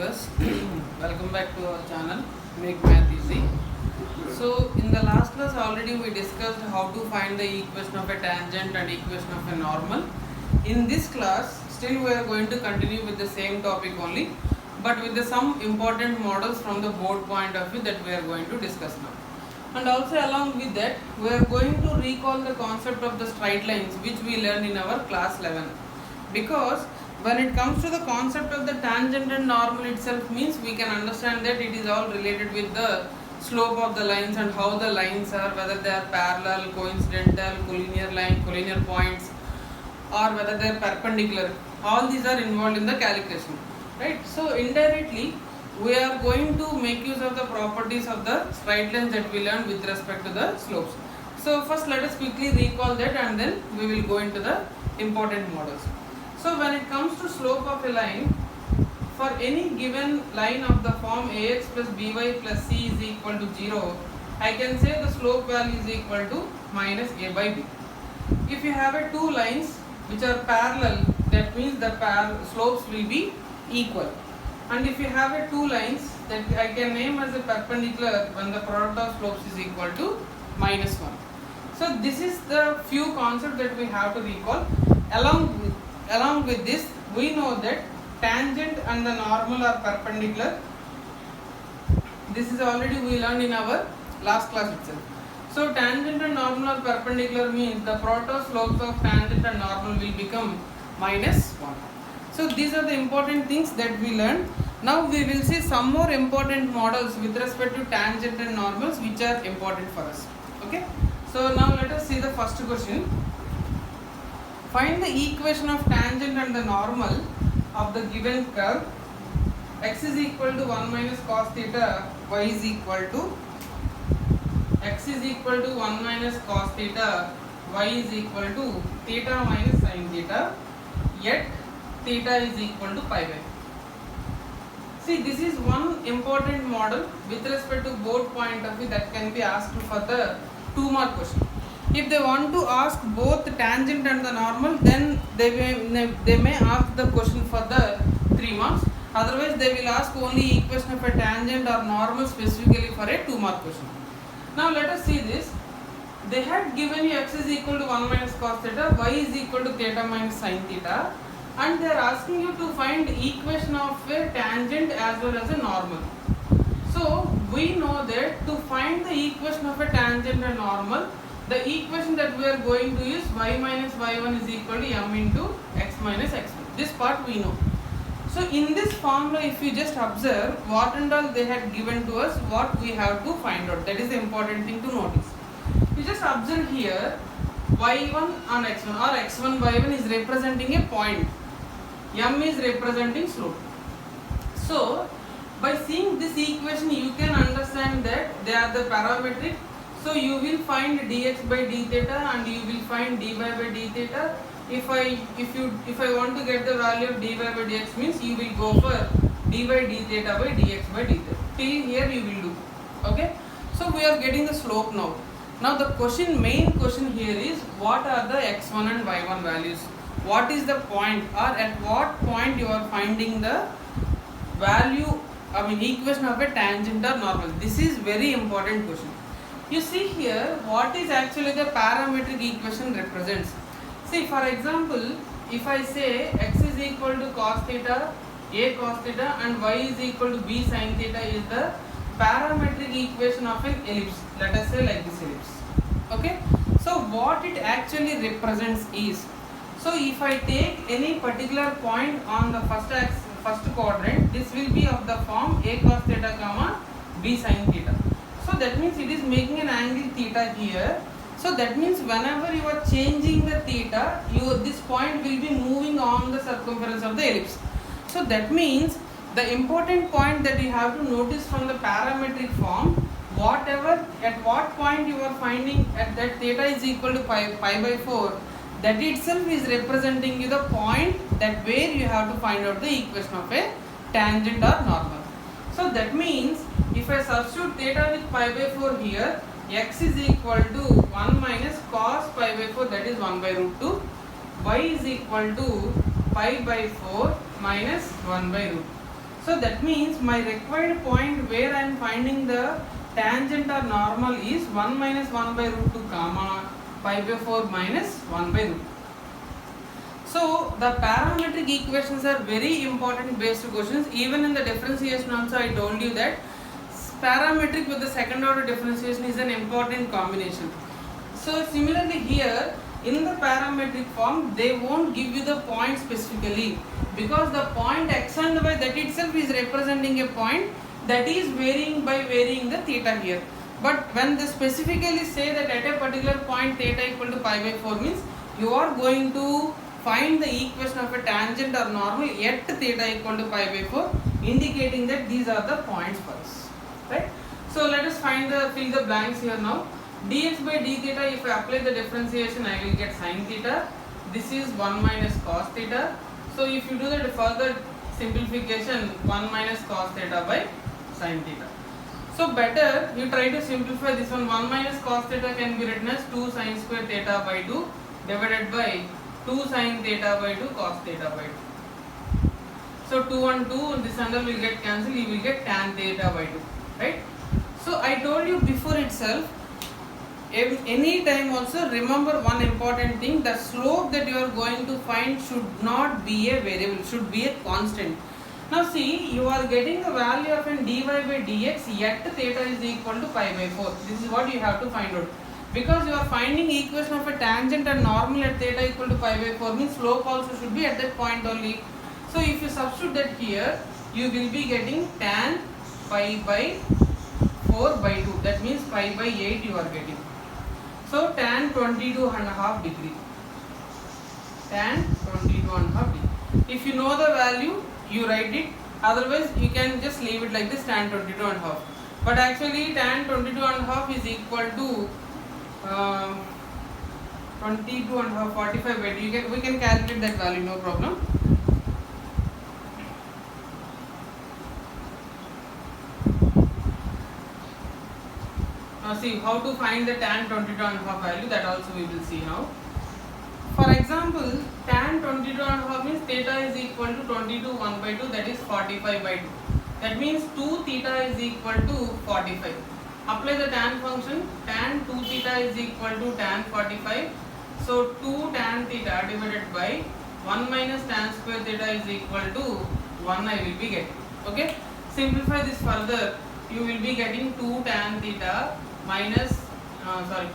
viewers, welcome back to our channel Make Math Easy. So in the last class already we discussed how to find the equation of a tangent and equation of a normal. In this class still we are going to continue with the same topic only, but with some important models from the board point of view that we are going to discuss now. And also along with that we are going to recall the concept of the straight lines which we learned in our class 11, because when it comes to the concept of the tangent and normal itself means we can understand that it is all related with the slope of the lines and how the lines are, whether they are parallel, coincidental, collinear line, collinear points, or whether they are perpendicular. All these are involved in the calculation, right? So indirectly we are going to make use of the properties of the straight lines that we learned with respect to the slopes. So first let us quickly recall that and then we will go into the important models. So when it comes to slope of a line, for any given line of the form ax plus by plus c is equal to 0, I can say the slope value is equal to minus a by b. If you have a two lines which are parallel, that means the slopes will be equal. And if you have a two lines that I can name as a perpendicular when the product of slopes is equal to minus 1. So this is the few concepts that we have to recall. Along with this, we know that tangent and the normal are perpendicular. This is already we learned in our last class itself. So tangent and normal are perpendicular means the product of slopes of tangent and normal will become minus 1. So these are the important things that we learned. Now we will see some more important models with respect to tangent and normals which are important for us. Okay. So now let us see the first question. Find the equation of tangent and the normal of the given curve. X is equal to 1 minus cos theta, y is equal to x is equal to 1 minus cos theta, y is equal to theta minus sin theta, yet theta is equal to pi by. See, this is one important model with respect to both point of view that can be asked for the 2-mark question. If they want to ask both the tangent and the normal, then they may ask the question for the 3 marks. Otherwise, they will ask only equation of a tangent or normal specifically for a 2-mark question. Now let us see this. They had given you x is equal to 1 minus cos theta, y is equal to theta minus sin theta, and they are asking you to find equation of a tangent as well as a normal. So we know that to find the equation of a tangent and normal, the equation that we are going to use y minus y1 is equal to m into x minus x1. This part we know. So in this formula, if you just observe what and all they had given to us, what we have to find out. That is the important thing to notice. You just observe here y1 on x1 or x1 y1 is representing a point. M is representing slope. So by seeing this equation you can understand that they are the parametric. So you will find dx by d theta and you will find dy by d theta. If I want to get the value of dy by dx means you will go for dy d theta by dx by d theta. Till here you will do. Okay. So we are getting the slope now. Now the main question here is what are the x1 and y1 values? What is the point or at what point you are finding the value, equation of a tangent or normal? This is very important question. You see here what is actually the parametric equation represents. See, for example, if I say x is equal to cos theta, a cos theta and y is equal to b sin theta is the parametric equation of an ellipse. Let us say like this ellipse. Okay. So what it actually represents is, so if I take any particular point on the first quadrant, this will be of the form a cos theta comma b sin theta. So that means it is making an angle theta here. So that means whenever you are changing the theta, this point will be moving on the circumference of the ellipse. So that means the important point that you have to notice from the parametric form, at what point you are finding at that theta is equal to pi by 4, that itself is representing you the point that where you have to find out the equation of a tangent or normal. So that means if I substitute theta with pi by 4 here, x is equal to 1 minus cos pi by 4, that is 1 by root 2, y is equal to pi by 4 minus 1 by root. So that means my required point where I am finding the tangent or normal is 1 minus 1 by root 2 comma pi by 4 minus 1 by root. So the parametric equations are very important based questions. Even in the differentiation also I told you that parametric with the second order differentiation is an important combination. So similarly here in the parametric form they won't give you the point specifically, because the point x and y that itself is representing a point that is varying by varying the theta here. But when they specifically say that at a particular point theta equal to pi by 4 means you are going to find the equation of a tangent or normal at theta equal to pi by 4, indicating that these are the points for us, right? So let us fill the blanks here now. Dx by d theta, if I apply the differentiation I will get sin theta. This is 1 minus cos theta. So if you do the further simplification, 1 minus cos theta by sin theta. So better you try to simplify this one. 1 minus cos theta can be written as 2 sin square theta by 2 divided by 2 sin theta by 2 cos theta by 2. So 2 and 2, this under will get cancelled, you will get tan theta by 2, right? So I told you before itself, any time also remember one important thing, the slope that you are going to find should not be a variable, should be a constant. Now see, you are getting the value of an dy by dx yet theta is equal to pi by 4. This is what you have to find out. Because you are finding equation of a tangent and normal at theta equal to pi by 4 means slope also should be at that point only. So if you substitute that here, you will be getting tan pi by 4 by 2. That means pi by 8 you are getting. So tan 22.5 degree. Tan 22.5 degree. If you know the value, you write it. Otherwise, you can just leave it like this, tan 22.5. But actually, tan 22.5 is equal to 22.5, 45 by 2. We can calculate that value, no problem. Now see how to find the tan 22.5 value, that also we will see now. For example, tan 22.5 means theta is equal to 22 1 by 2, that is 45 by 2. That means 2 theta is equal to 45. Apply the tan function, tan 2 theta is equal to tan 45. So 2 tan theta divided by 1 minus tan square theta is equal to 1 I will be getting. Okay, simplify this further, you will be getting 2 tan theta minus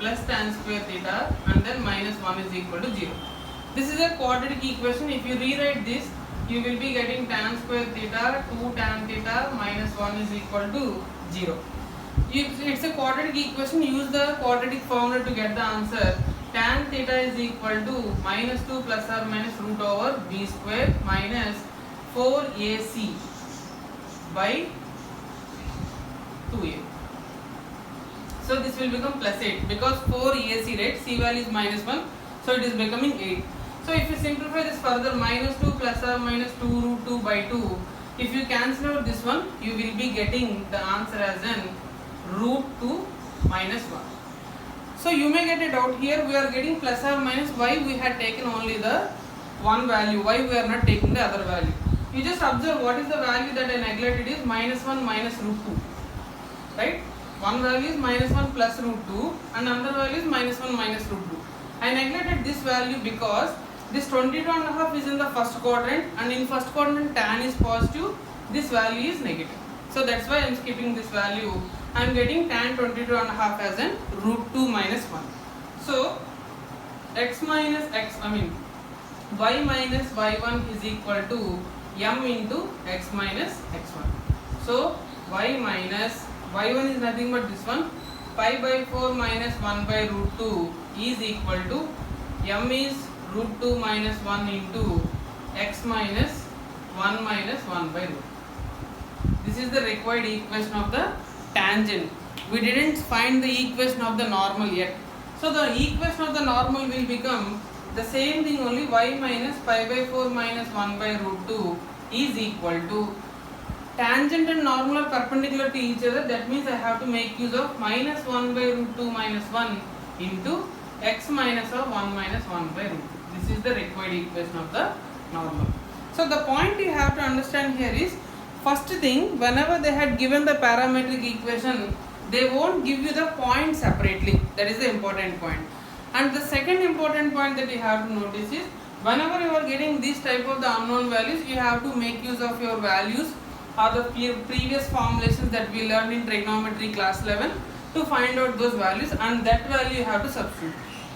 plus tan square theta and then minus 1 is equal to 0. This is a quadratic equation. If you rewrite this, you will be getting tan square theta 2 tan theta minus 1 is equal to 0. It's a quadratic equation. Use the quadratic formula to get the answer. Tan theta is equal to minus 2 plus or minus root over b square minus 4ac by 2a. So this will become plus 8 because 4ac, right? C value is minus 1, so it is becoming 8. So if you simplify this further, minus 2 plus or minus 2 root 2 by 2, if you cancel out this one, you will be getting the answer as an root 2 minus 1. So you may get a doubt here, we are getting plus or minus, why we had taken only the one value, why we are not taking the other value. You just observe what is the value that I neglected is minus 1 minus root 2, right? One value is minus 1 plus root 2 and another value is minus 1 minus root 2. I neglected this value because this 22.5 is in the first quadrant and in first quadrant tan is positive, this value is negative. So that's why I am skipping this value. I am getting tan 22.5 as an root 2 minus 1. So y minus y1 is equal to m into x minus x1. So y minus y1 is nothing but this one, pi by 4 minus 1 by root 2 is equal to m is root 2 minus 1 into x minus 1 minus 1 by root. This is the required equation of the tangent. We didn't find the equation of the normal yet. So the equation of the normal will become the same thing only, y minus pi by 4 minus 1 by root 2 is equal to tangent and normal are perpendicular to each other. That means I have to make use of minus 1 by root 2 minus 1 into x minus of 1 minus 1 by root 2. This is the required equation of the normal. So the point you have to understand here is, first thing, whenever they had given the parametric equation, they won't give you the point separately. That is the important point. And the second important point that you have to notice is, whenever you are getting this type of the unknown values, you have to make use of your values or the previous formulations that we learned in trigonometry class 11 to find out those values, and that value you have to substitute.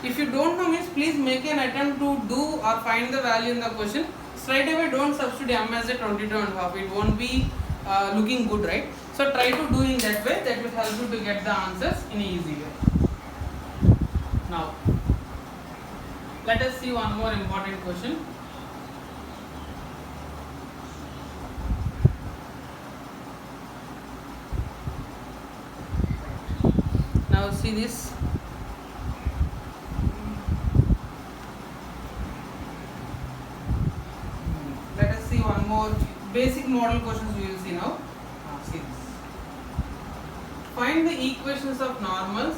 If you don't know means, please make an attempt to do or find the value in the question. Straight away don't substitute m as a 22.5. It won't be looking good, right? So try to do in that way. That will help you to get the answers in an easy way. Now, let us see one more important question. Now see this. Let us see one more basic model questions we will see now. See this. Find the equations of normals.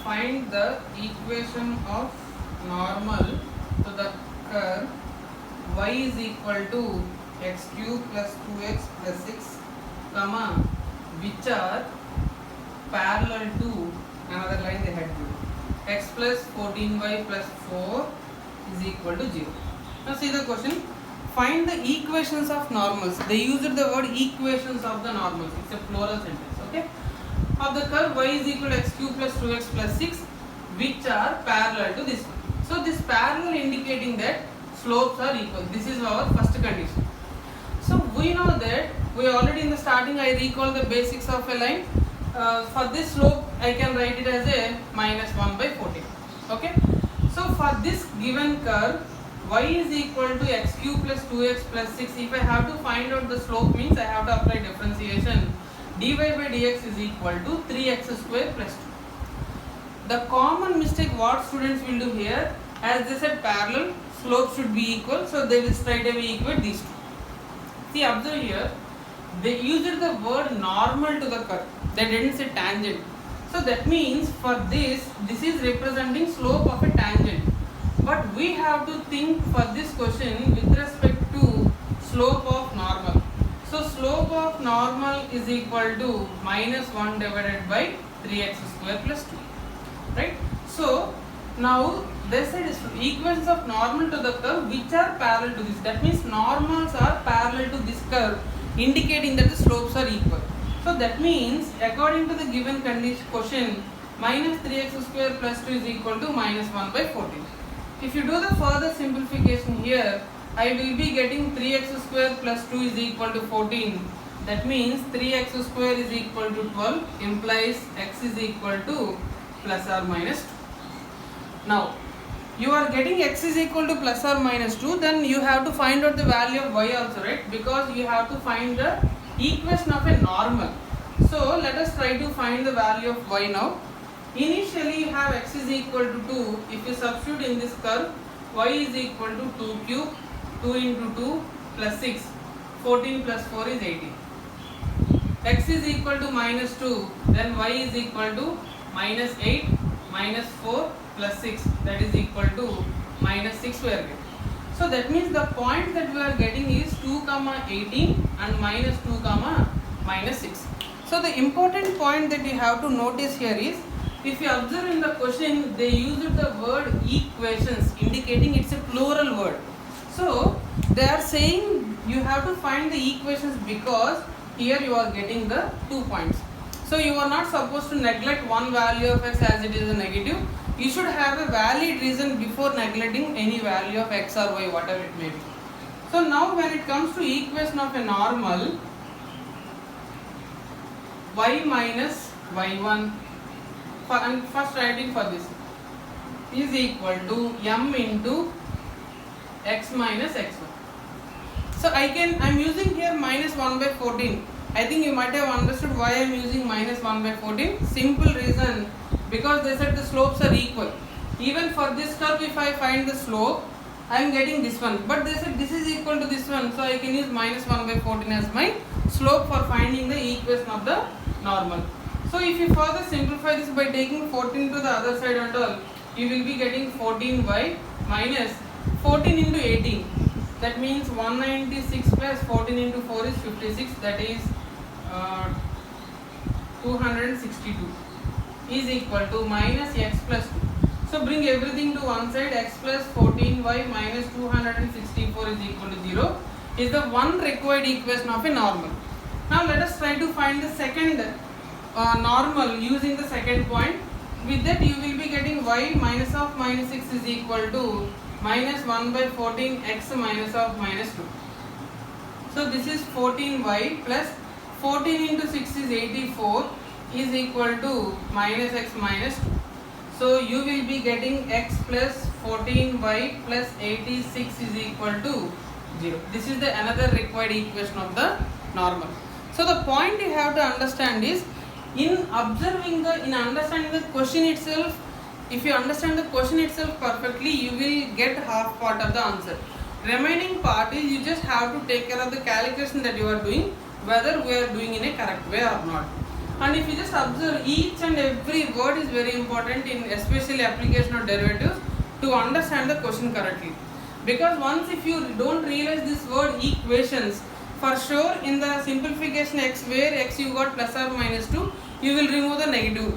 Find the equation of normal to the curve y is equal to x cube plus 2x plus 6, comma, which are parallel to another line they had given, x plus 14y plus 4 is equal to 0. Now see the question. Find the equations of normals. They used the word equations of the normals. It's a plural sentence. Okay. Of the curve y is equal to x cube plus 2x plus 6, which are parallel to this one. So this parallel indicating that slopes are equal. This is our first condition. So we know that we already in the starting I recall the basics of a line. For this slope I can write it as a minus 1 by 14. Okay. So for this given curve y is equal to x cube plus 2x plus 6. If I have to find out the slope means I have to apply differentiation. dy by dx is equal to 3x square plus 2. The common mistake what students will do here, as they said parallel, slope should be equal, so they will straight away equate these two. See, observe here, they used the word normal to the curve. They didn't say tangent. So that means for this is representing slope of a tangent. But we have to think for this question with respect to slope of normal. So slope of normal is equal to minus 1 divided by 3x square plus 2. Right? So now they said equations of normal to the curve which are parallel to this. That means normals are parallel to this curve, indicating that the slopes are equal. So that means according to the given condition question, minus 3x square plus 2 is equal to minus 1 by 14. If you do the further simplification here, I will be getting 3x square plus 2 is equal to 14. That means 3x square is equal to 12, implies x is equal to plus or minus 2. Now, you are getting x is equal to plus or minus 2, then you have to find out the value of y also, right? Because you have to find the equation of a normal. So, let us try to find the value of y now. Initially, you have x is equal to 2. If you substitute in this curve, y is equal to 2 cube, 2 into 2 plus 6, 14 plus 4 is 18. X is equal to minus 2, then y is equal to minus 8, minus 4 plus 6, that is equal to minus 6 we are getting. So that means the point that we are getting is 2 comma 18 and minus 2 comma minus 6. So the important point that you have to notice here is, if you observe in the question, they used the word equations, indicating it's a plural word. So they are saying you have to find the equations because here you are getting the 2 points. So you are not supposed to neglect one value of x as it is a negative. You should have a valid reason before neglecting any value of x or y, whatever it may be. So now when it comes to equation of a normal, y minus y1, and first writing for this, is equal to m into x minus x1. So I'm using here minus 1 by 14. I think you might have understood why I am using minus 1 by 14. Simple reason, because they said the slopes are equal. Even for this curve, if I find the slope, I am getting this one. But they said this is equal to this one. So I can use minus 1 by 14 as my slope for finding the equation of the normal. So if you further simplify this by taking 14 to the other side and all, you will be getting 14y minus 14 into 18. That means 196 plus 14 into 4 is 56, that is 262 is equal to minus x plus 2. So bring everything to one side. X plus 14y minus 264 is equal to 0 is the one required equation of a normal. Now let us try to find the second normal using the second point. With that you will be getting y minus of minus 6 is equal to minus 1 by 14 x minus of minus 2. So this is 14y plus 14 into 6 is 84 is equal to minus x minus 2. So you will be getting x plus 14y plus 86 is equal to 0. This is the another required equation of the normal. So the point you have to understand is, in understanding the question itself, if you understand the question itself perfectly, you will get half part of the answer. Remaining part is you just have to take care of the calculation that you are doing, whether we are doing in a correct way or not. And if you just observe, each and every word is very important in especially application of derivatives to understand the question correctly. Because once if you don't realize this word equations, for sure in the simplification x where x you got plus or minus 2, you will remove the negative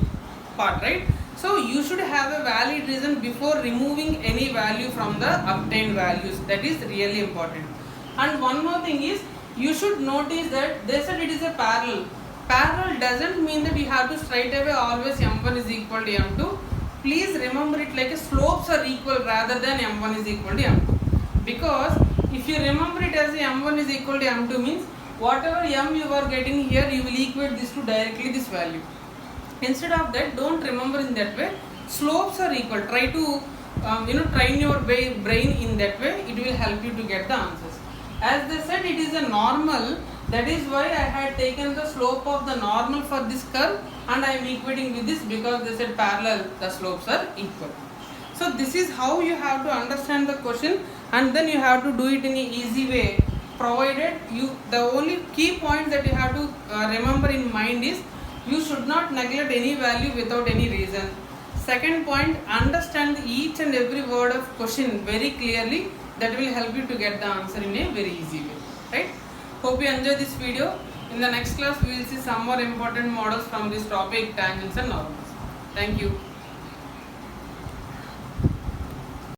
part, right? So you should have a valid reason before removing any value from the obtained values. That is really important. And one more thing is, you should notice that they said it is a parallel. Parallel doesn't mean that you have to straight away always m1 is equal to m2. Please remember it like a slopes are equal rather than m1 is equal to m2. Because if you remember it as m1 is equal to m2 means whatever m you are getting here, you will equate this to directly this value. Instead of that, don't remember in that way. Slopes are equal. Try to train your brain in that way. It will help you to get the answers. As they said, it is a normal. That is why I had taken the slope of the normal for this curve and I am equating with this, because they said parallel, the slopes are equal. So this is how you have to understand the question, and then you have to do it in an easy way, provided the only key point that you have to remember in mind is, you should not neglect any value without any reason. Second point, understand each and every word of question very clearly. That will help you to get the answer in a very easy way, right? Hope you enjoy this video. In the next class we will see some more important models from this topic, tangents and normals. Thank you.